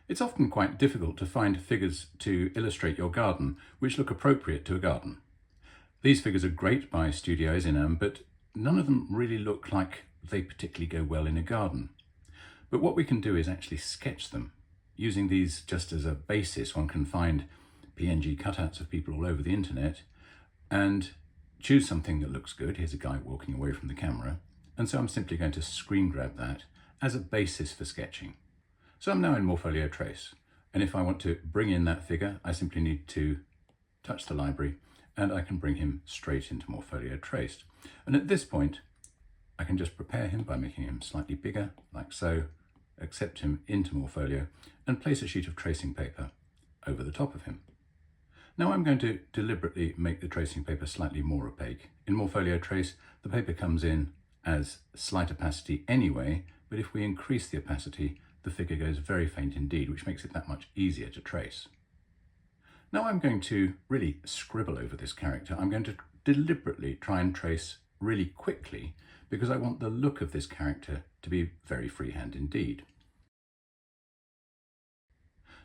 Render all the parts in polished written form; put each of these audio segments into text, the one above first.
It's often quite difficult to find figures to illustrate your garden which look appropriate to a garden. These figures are great by studios but none of them really look like they particularly go well in a garden. But what we can do is actually sketch them. Using these just as a basis, one can find PNG cutouts of people all over the internet and choose something that looks good. Here's a guy walking away from the camera. And so I'm simply going to screen grab that as a basis for sketching. So I'm now in Morpholio Trace, and if I want to bring in that figure, I simply need to touch the library and I can bring him straight into Morpholio Trace. And at this point, I can just prepare him by making him slightly bigger, like so, accept him into Morpholio and place a sheet of tracing paper over the top of him. Now I'm going to deliberately make the tracing paper slightly more opaque. In Morpholio Trace, the paper comes in as slight opacity anyway, but if we increase the opacity, the figure goes very faint indeed, which makes it that much easier to trace. Now I'm going to really scribble over this character. I'm going to deliberately try and trace really quickly because I want the look of this character to be very freehand indeed.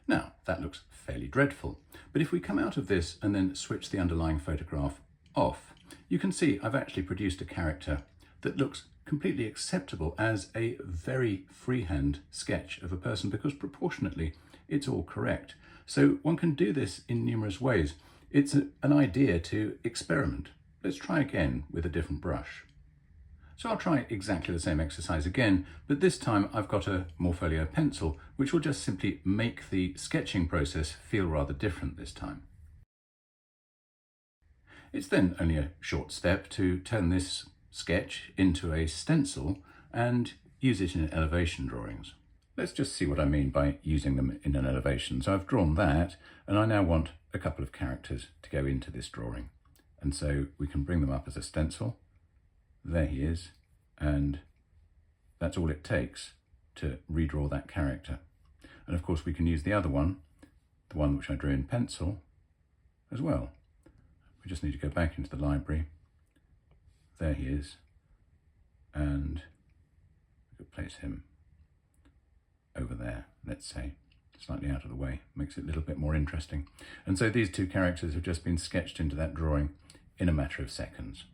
Now, that looks fairly dreadful, but if we come out of this and then switch the underlying photograph off, you can see I've actually produced a character that looks completely acceptable as a very freehand sketch of a person because proportionately it's all correct. So one can do this in numerous ways. It's an idea to experiment. Let's try again with a different brush. So I'll try exactly the same exercise again, but this time I've got a Morpholio pencil, which will just simply make the sketching process feel rather different this time. It's then only a short step to turn this sketch into a stencil and use it in elevation drawings. Let's just see what I mean by using them in an elevation. So I've drawn that, and I now want a couple of characters to go into this drawing. And so we can bring them up as a stencil. There he is, and that's all it takes to redraw that character. And of course we can use the other one, the one which I drew in pencil, as well. We just need to go back into the library. There he is, and we could place him over there, let's say, slightly out of the way, makes it a little bit more interesting. And so these two characters have just been sketched into that drawing in a matter of seconds.